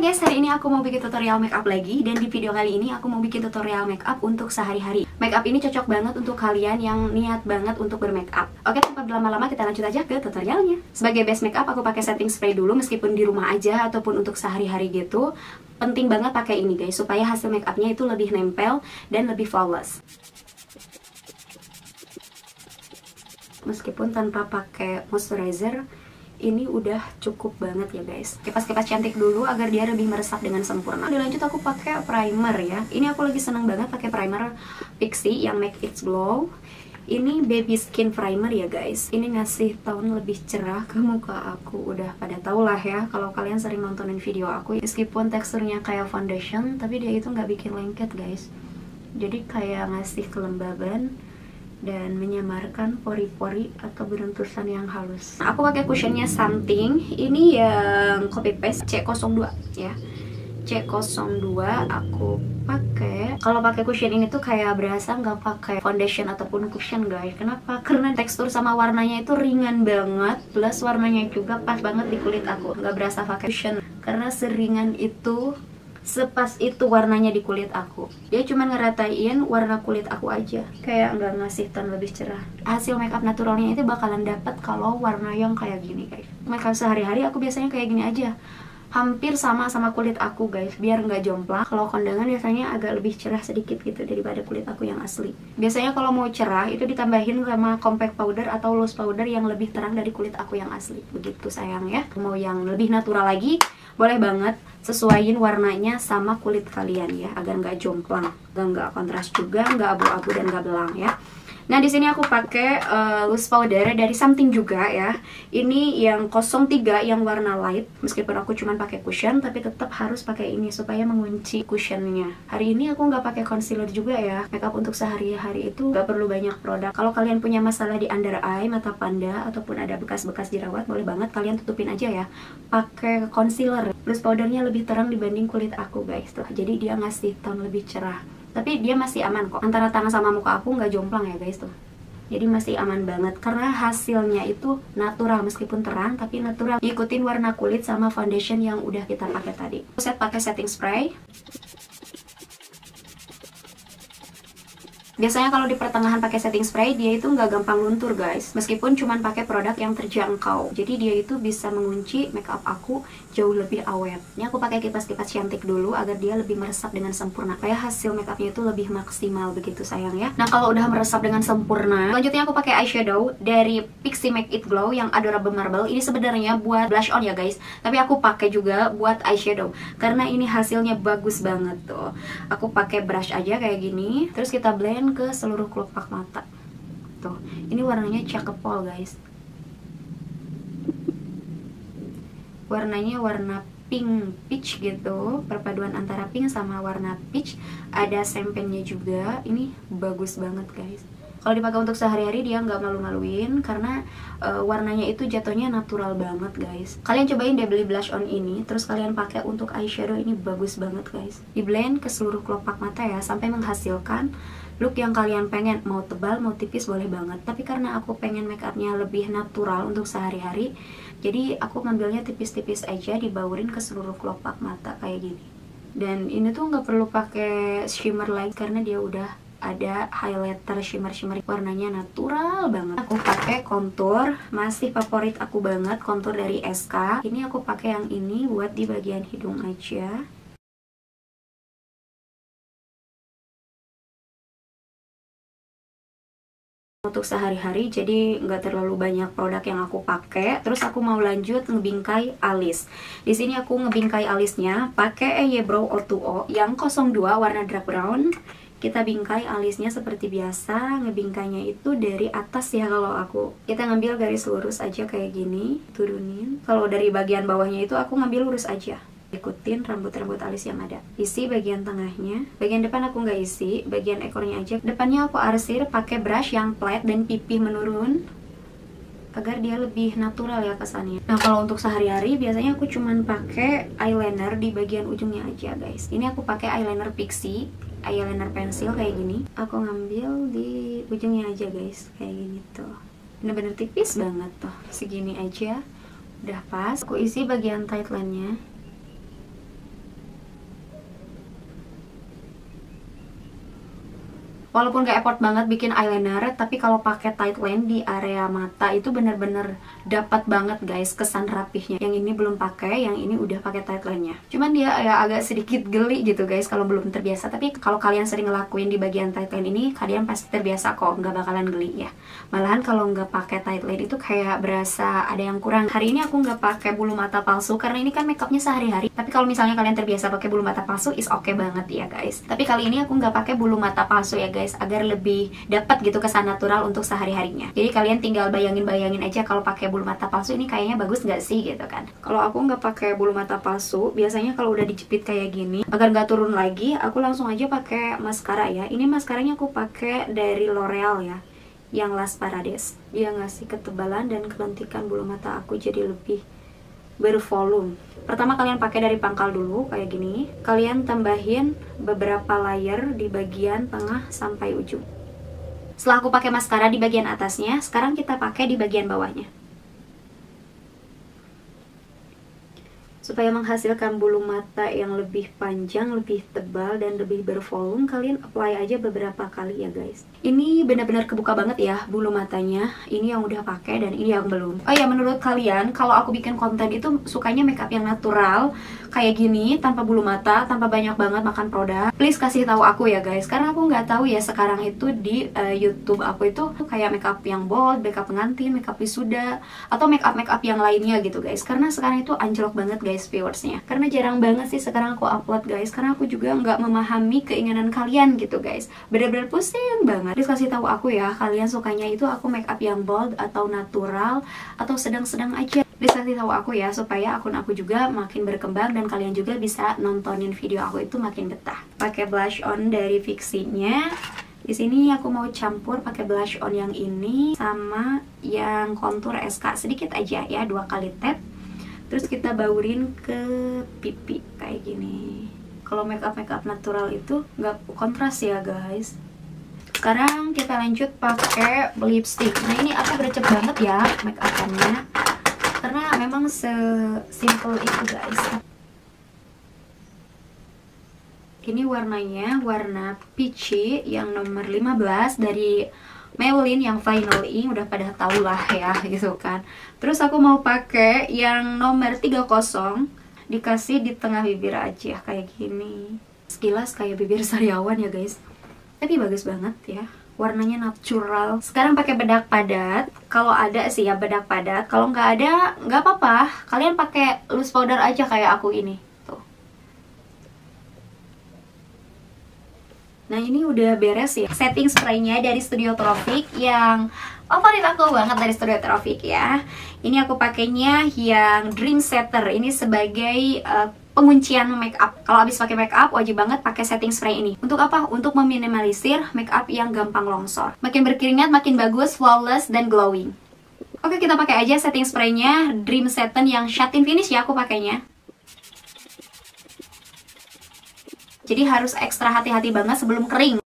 guys, hari ini aku mau bikin tutorial makeup lagi. Dan di video kali ini aku mau bikin tutorial makeup untuk sehari-hari. Makeup ini cocok banget untuk kalian yang niat banget untuk bermakeup. Oke, tanpa berlama-lama kita lanjut aja ke tutorialnya. Sebagai base makeup aku pakai setting spray dulu, meskipun di rumah aja ataupun untuk sehari-hari gitu. Penting banget pakai ini guys, supaya hasil makeupnya itu lebih nempel dan lebih flawless. Meskipun tanpa pakai moisturizer, ini udah cukup banget ya guys. Kipas-kipas cantik dulu agar dia lebih meresap dengan sempurna. Lanjut aku pakai primer ya. Ini aku lagi seneng banget pakai primer Pixi yang Make It Glow. Ini baby skin primer ya guys. Ini ngasih tone lebih cerah ke muka aku. Udah pada tau lah ya kalau kalian sering nontonin video aku. Meskipun teksturnya kayak foundation, tapi dia itu nggak bikin lengket guys. Jadi kayak ngasih kelembaban dan menyamarkan pori-pori atau bentusan yang halus. Nah, aku pakai cushionnya Something. Ini yang copy paste C02 ya. C02 aku pakai. Kalau pakai cushion ini tuh kayak berasa nggak pakai foundation ataupun cushion guys. Kenapa? Karena tekstur sama warnanya itu ringan banget, plus warnanya juga pas banget di kulit aku. Nggak berasa pakai cushion karena seringan itu, sepas itu warnanya di kulit aku. Dia cuma ngeratain warna kulit aku aja, kayak nggak ngasih tone lebih cerah. Hasil makeup naturalnya itu bakalan dapat kalau warna yang kayak gini guys. Makeup sehari-hari aku biasanya kayak gini aja, hampir sama kulit aku guys, biar nggak jomplang. Kalau kondangan biasanya agak lebih cerah sedikit gitu daripada kulit aku yang asli. Biasanya kalau mau cerah itu ditambahin sama compact powder atau loose powder yang lebih terang dari kulit aku yang asli. Begitu sayang ya. Mau yang lebih natural lagi boleh banget, sesuaiin warnanya sama kulit kalian ya, agar nggak jomplang, nggak kontras juga, nggak abu-abu dan nggak belang ya. Nah di sini aku pakai loose powder dari Something juga ya. Ini yang 03 yang warna light. Meskipun aku cuma pakai cushion, tapi tetap harus pakai ini supaya mengunci cushionnya. Hari ini aku nggak pakai concealer juga ya. Makeup untuk sehari-hari itu nggak perlu banyak produk. Kalau kalian punya masalah di under eye, mata panda, ataupun ada bekas-bekas jerawat, boleh banget kalian tutupin aja ya pakai concealer. Loose powdernya lebih terang dibanding kulit aku guys tuh. Jadi dia ngasih tone lebih cerah. Tapi dia masih aman kok, antara tangan sama muka aku nggak jomplang ya guys tuh. Jadi masih aman banget karena hasilnya itu natural, meskipun terang tapi natural. Ikutin warna kulit sama foundation yang udah kita pakai tadi. Set pakai setting spray. Biasanya kalau di pertengahan pakai setting spray, dia itu nggak gampang luntur guys, meskipun cuman pakai produk yang terjangkau. Jadi dia itu bisa mengunci makeup aku jauh lebih awet. Ini aku pakai kipas-kipas cantik dulu agar dia lebih meresap dengan sempurna, supaya hasil makeupnya itu lebih maksimal begitu sayang ya. Nah kalau udah meresap dengan sempurna, selanjutnya aku pakai eyeshadow dari Pixi Make It Glow yang Adorable Marble. Ini sebenarnya buat blush on ya guys, tapi aku pakai juga buat eyeshadow karena ini hasilnya bagus banget tuh. Aku pakai brush aja kayak gini, terus kita blend ke seluruh kelopak mata. Tuh, ini warnanya cakep pol guys. Warnanya warna pink peach gitu, perpaduan antara pink sama warna peach. Ada sempennya juga. Ini bagus banget guys. Kalau dipakai untuk sehari-hari dia nggak malu-maluin karena warnanya itu jatuhnya natural banget guys. Kalian cobain deh beli blush on ini, terus kalian pakai untuk eyeshadow, ini bagus banget guys. Di blend ke seluruh kelopak mata ya, sampai menghasilkan look yang kalian pengen. Mau tebal mau tipis boleh banget, tapi karena aku pengen makeupnya lebih natural untuk sehari-hari, jadi aku ngambilnya tipis-tipis aja, dibaurin ke seluruh kelopak mata kayak gini. Dan ini tuh nggak perlu pakai shimmer lagi karena dia udah ada highlighter shimmer warnanya natural banget. Aku pakai contour, masih favorit aku banget, contour dari SK. Ini aku pakai yang ini buat di bagian hidung aja. Untuk sehari-hari, jadi nggak terlalu banyak produk yang aku pakai. Terus aku mau lanjut ngebingkai alis. Di sini aku ngebingkai alisnya pakai eyebrow O2O yang 02 warna dark brown. Kita bingkai alisnya seperti biasa. Ngebingkainya itu dari atas ya kalau aku. Kita ngambil garis lurus aja kayak gini, turunin. Kalau dari bagian bawahnya itu aku ngambil lurus aja. Ikutin rambut-rambut alis yang ada. Isi bagian tengahnya. Bagian depan aku nggak isi, bagian ekornya aja. Depannya aku arsir pakai brush yang flat dan pipih menurun agar dia lebih natural ya kesannya. Nah kalau untuk sehari-hari biasanya aku cuman pakai eyeliner di bagian ujungnya aja guys. Ini aku pakai eyeliner Pixi, eyeliner pensil kayak gini. Aku ngambil di ujungnya aja guys, kayak gini tuh. Bener-bener tipis banget tuh, segini aja udah pas. Aku isi bagian tightline-nya. Walaupun gak effort banget bikin eyeliner, tapi kalau pakai tight line di area mata itu bener-bener dapat banget guys kesan rapihnya. Yang ini belum pakai, yang ini udah pakai tight line-nya. Cuman dia ya agak sedikit geli gitu guys kalau belum terbiasa. Tapi kalau kalian sering ngelakuin di bagian tight line ini, kalian pasti terbiasa kok, nggak bakalan geli ya. Malahan kalau nggak pakai tight line itu kayak berasa ada yang kurang. Hari ini aku nggak pakai bulu mata palsu karena ini kan makeupnya sehari-hari. Tapi kalau misalnya kalian terbiasa pakai bulu mata palsu, is oke banget ya guys. Tapi kali ini aku nggak pakai bulu mata palsu ya guys, agar lebih dapat gitu kesan natural untuk sehari-harinya. Jadi kalian tinggal bayangin aja kalau pakai bulu mata palsu ini kayaknya bagus nggak sih gitu kan. Kalau aku nggak pakai bulu mata palsu, biasanya kalau udah dijepit kayak gini, agar nggak turun lagi, aku langsung aja pakai maskara ya. Ini maskaranya aku pakai dari L'Oreal ya, yang Las Parades. Dia ngasih ketebalan dan kelentingan bulu mata aku jadi lebih bervolume. Pertama kalian pakai dari pangkal dulu kayak gini. Kalian tambahin beberapa layer di bagian tengah sampai ujung. Setelah aku pakai maskara di bagian atasnya, sekarang kita pakai di bagian bawahnya. Supaya menghasilkan bulu mata yang lebih panjang, lebih tebal, dan lebih bervolume, kalian apply aja beberapa kali ya guys. Ini benar-benar kebuka banget ya bulu matanya. Ini yang udah pakai dan ini yang belum. Oh ya, menurut kalian kalau aku bikin konten itu sukanya makeup yang natural kayak gini, tanpa bulu mata, tanpa banyak banget makan produk? Please kasih tahu aku ya guys, karena aku nggak tahu ya sekarang itu di YouTube aku itu kayak makeup yang bold, makeup pengantin, makeup wisuda, atau makeup yang lainnya gitu guys. Karena sekarang itu anjlok banget guys viewersnya. Karena jarang banget sih sekarang aku upload guys, karena aku juga nggak memahami keinginan kalian gitu guys. Bener-bener pusing banget. Please kasih tahu aku ya, kalian sukanya itu aku makeup yang bold atau natural atau sedang-sedang aja. Please kasih tahu aku ya, supaya akun aku juga makin berkembang dan kalian juga bisa nontonin video aku itu makin betah. Pakai blush on dari Fixie-nya. Di sini aku mau campur pakai blush on yang ini sama yang kontur SK sedikit aja ya, 2 kali tap. Terus kita baurin ke pipi kayak gini. Kalau makeup natural itu nggak kontras ya guys. Sekarang kita lanjut pakai lipstick. Nah ini aku gercep banget ya make up-annya, karena memang sesimpel itu guys. Ini warnanya warna peachy yang nomor 15 dari Maybelline yang Final Ink, udah pada tau lah ya gitu kan. Terus aku mau pakai yang nomor 30, dikasih di tengah bibir aja kayak gini. Sekilas kayak bibir sariawan ya guys, tapi bagus banget ya, warnanya natural. Sekarang pakai bedak padat, kalau ada sih ya bedak padat. Kalau nggak ada nggak apa-apa, kalian pakai loose powder aja kayak aku ini tuh. Nah ini udah beres ya setting spraynya dari Studio Tropik, yang favorit aku banget dari Studio Tropik ya. Ini aku pakainya yang Dream Setter, ini sebagai penguncian make up. Kalau habis pakai make up wajib banget pakai setting spray ini. Untuk apa? Untuk meminimalisir make up yang gampang longsor. Makin berkeringat makin bagus, flawless dan glowing. Oke, kita pakai aja setting spraynya Dream Setter yang satin finish ya aku pakainya. Jadi harus ekstra hati-hati banget sebelum kering.